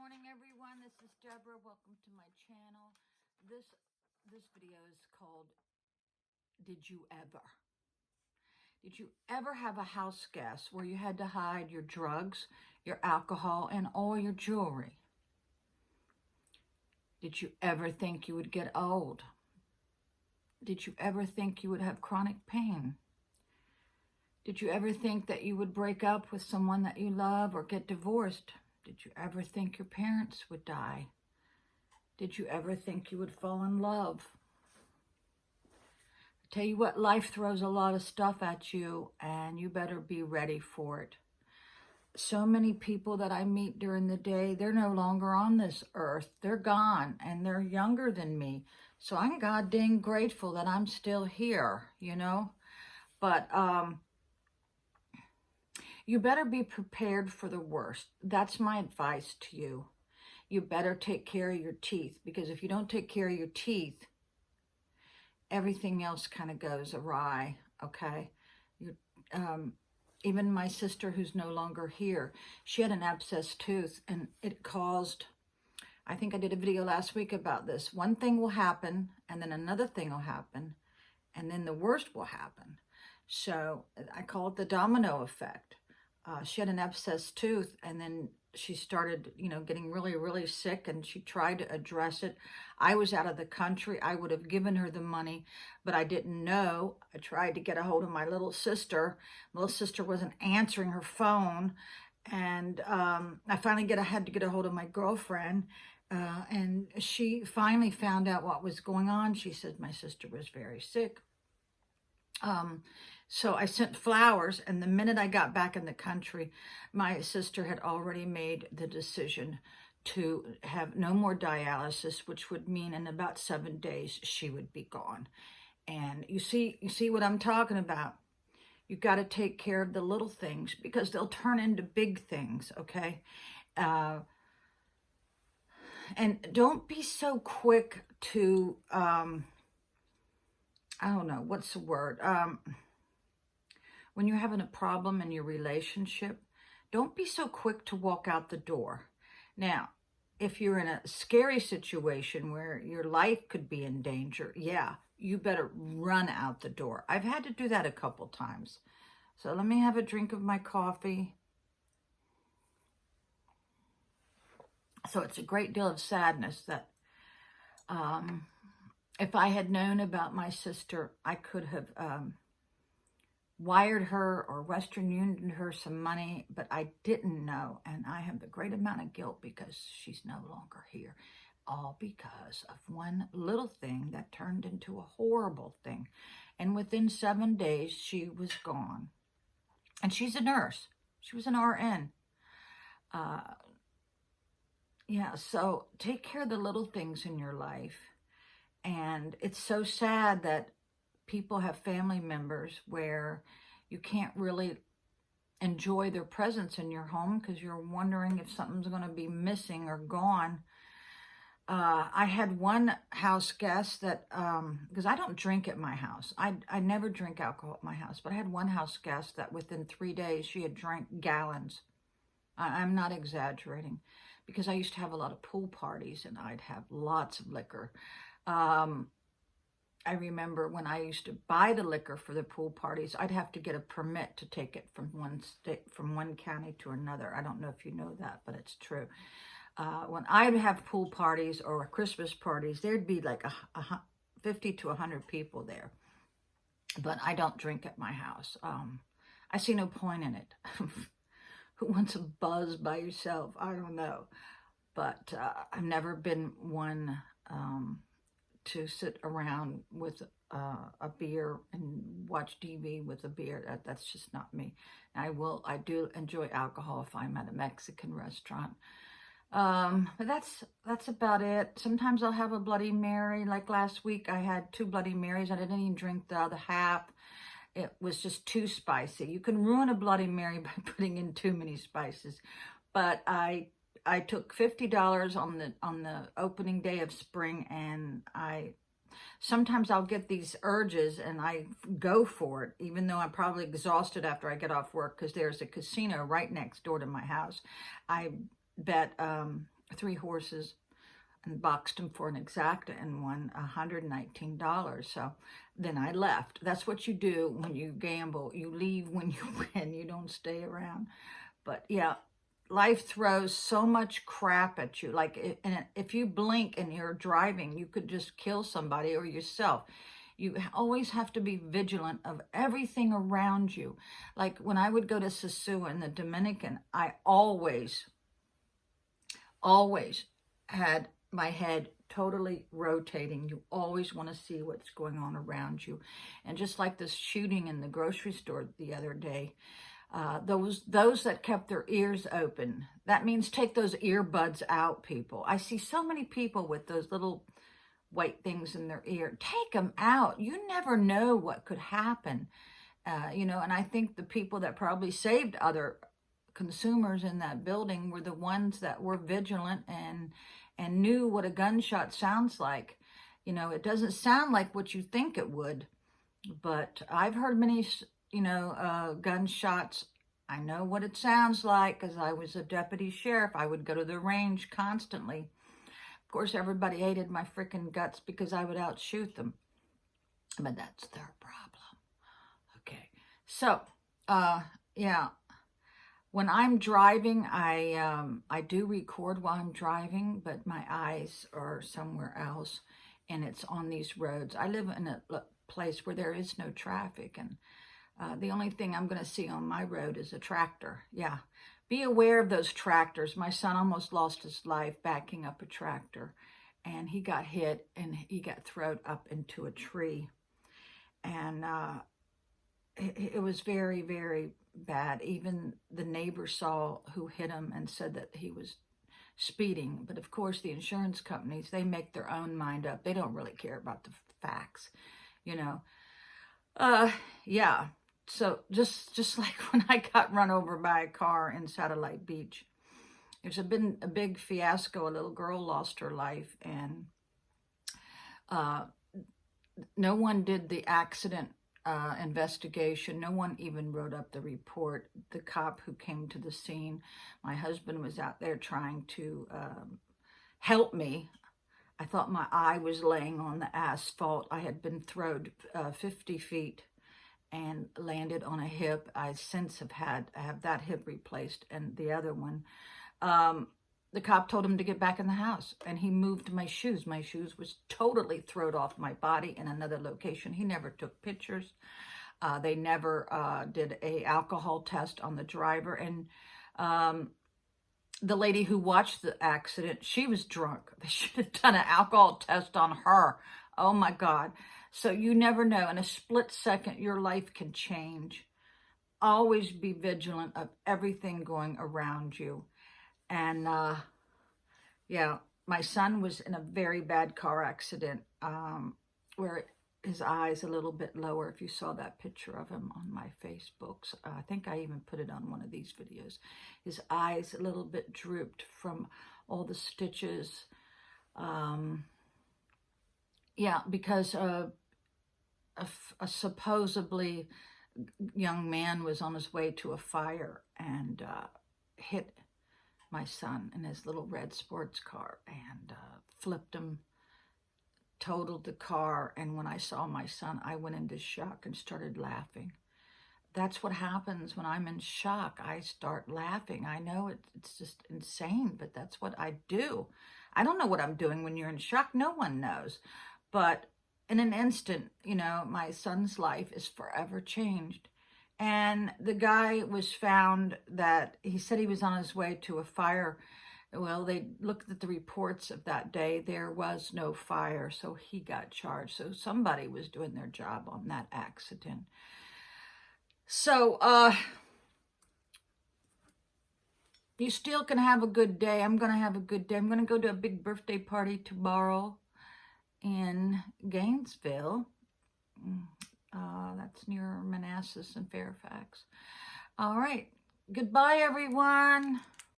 morning, everyone. This is Deborah. Welcome to my channel. This video is called Did You Ever? Did you ever have a house guest where you had to hide your drugs, your alcohol, and all your jewelry? Did you ever think you would get old? Did you ever think you would have chronic pain? Did you ever think that you would break up with someone that you love or get divorced? Did you ever think your parents would die? Did you ever think you would fall in love? I tell you what, life throws a lot of stuff at you, and you better be ready for it. So many people that I meet during the day, they're no longer on this earth. They're gone, and they're younger than me. So I'm god dang grateful that I'm still here, you know? But you better be prepared for the worst. That's my advice to you. You better take care of your teeth, because if you don't take care of your teeth, everything else kind of goes awry, okay? Even my sister, who's no longer here, she had an abscessed tooth, and it caused, I think I did a video last week about this. One thing will happen, and then another thing will happen, and then the worst will happen. So I call it the domino effect. She had an abscessed tooth, and then she started, getting really, really sick, and she tried to address it. I was out of the country. I would have given her the money, but I didn't know. I tried to get a hold of my little sister. My little sister wasn't answering her phone, and I finally had to get a hold of my girlfriend, and she finally found out what was going on. She said my sister was very sick. So I sent flowers, and the minute I got back in the country, my sister had already made the decision to have no more dialysis, which would mean in about 7 days she would be gone. And you see what I'm talking about. You've got to take care of the little things, because they'll turn into big things, okay? And don't be so quick to, I don't know, what's the word? When you're having a problem in your relationship, don't be so quick to walk out the door. Now, if you're in a scary situation where your life could be in danger, yeah, you better run out the door. I've had to do that a couple times. So let me have a drink of my coffee. So it's a great deal of sadness that if I had known about my sister, I could have wired her or Western Union her some money, but I didn't know, and I have a great amount of guilt because she's no longer here, all because of one little thing that turned into a horrible thing. And within 7 days, she was gone. And she's a nurse. She was an RN. Yeah, so take care of the little things in your life. And it's so sad that people have family members where you can't really enjoy their presence in your home because you're wondering if something's going to be missing or gone. I had one house guest that, because I don't drink at my house. I never drink alcohol at my house, but I had one house guest that within 3 days she had drank gallons. I'm not exaggerating, because I used to have a lot of pool parties and I'd have lots of liquor. I remember when I used to buy the liquor for the pool parties, I'd have to get a permit to take it from one state, from one county to another. I don't know if you know that, but it's true. When I'd have pool parties or Christmas parties, there'd be like 50 to 100 people there. But I don't drink at my house. I see no point in it. Who wants a buzz by yourself? I don't know. But I've never been one to sit around with a beer and watch TV with a beer. That's just not me. I do enjoy alcohol if I'm at a Mexican restaurant. But that's about it. Sometimes I'll have a Bloody Mary. Like last week, I had 2 Bloody Marys. I didn't even drink the other half. It was just too spicy. You can ruin a Bloody Mary by putting in too many spices. But I took $50 on the opening day of spring, and sometimes I'll get these urges and I go for it, even though I'm probably exhausted after I get off work, because there's a casino right next door to my house. I bet 3 horses, and boxed them for an exacta and won $119. So then I left. That's what you do when you gamble. You leave when you win. You don't stay around. But yeah, life throws so much crap at you. Like if you blink and you're driving, you could just kill somebody or yourself. You always have to be vigilant of everything around you. Like when I would go to Sosúa in the Dominican, I always had my head totally rotating. You always want to see what's going on around you. And just like this shooting in the grocery store the other day, those that kept their ears open, that means take those earbuds out, people. I see so many people with those little white things in their ear. Take them out. You never know what could happen. And I think the people that probably saved other consumers in that building were the ones that were vigilant and knew what a gunshot sounds like. It doesn't sound like what you think it would, but I've heard many, gunshots. I know what it sounds like because I was a deputy sheriff. I would go to the range constantly. Of course, everybody hated my freaking guts because I would outshoot them, but that's their problem. Okay, so, yeah. When I'm driving, I do record while I'm driving, but my eyes are somewhere else, and it's on these roads. I live in a place where there is no traffic, and the only thing I'm going to see on my road is a tractor. Yeah, be aware of those tractors. My son almost lost his life backing up a tractor, and he got hit, and he got thrown up into a tree, and it was very, very bad. Even the neighbor saw who hit him and said that he was speeding. But of course, the insurance companies, they make their own mind up. They don't really care about the facts, Yeah. So just like when I got run over by a car in Satellite Beach, there's been a big fiasco. A little girl lost her life, and no one did the accident investigation. No one even wrote up the report. The cop who came to the scene, my husband was out there trying to help me. I thought my eye was laying on the asphalt. I had been thrown 50 feet and landed on a hip. I since have that hip replaced and the other one. The cop told him to get back in the house, and he moved my shoes. My shoes was totally thrown off my body in another location. He never took pictures. They never did a alcohol test on the driver. And the lady who watched the accident, she was drunk. They should have done an alcohol test on her. Oh my God. So you never know. In a split second, your life can change. Always be vigilant of everything going around you. And yeah, my son was in a very bad car accident where his eyes a little bit lower. If you saw that picture of him on my Facebooks, I think I even put it on one of these videos. His eyes a little bit drooped from all the stitches. Yeah, because a supposedly young man was on his way to a fire and hit my son in his little red sports car and flipped him, totaled the car. And when I saw my son, I went into shock and started laughing. That's what happens when I'm in shock. I start laughing. I know it's just insane, but that's what I do. I don't know what I'm doing when you're in shock. No one knows. But in an instant, my son's life is forever changed. And the guy was found that he said he was on his way to a fire. Well, they looked at the reports of that day. There was no fire, so he got charged. So somebody was doing their job on that accident. So you still can have a good day. I'm going to have a good day. I'm going to go to a big birthday party tomorrow in Gainesville. That's near Manassas and Fairfax. All right. Goodbye, everyone.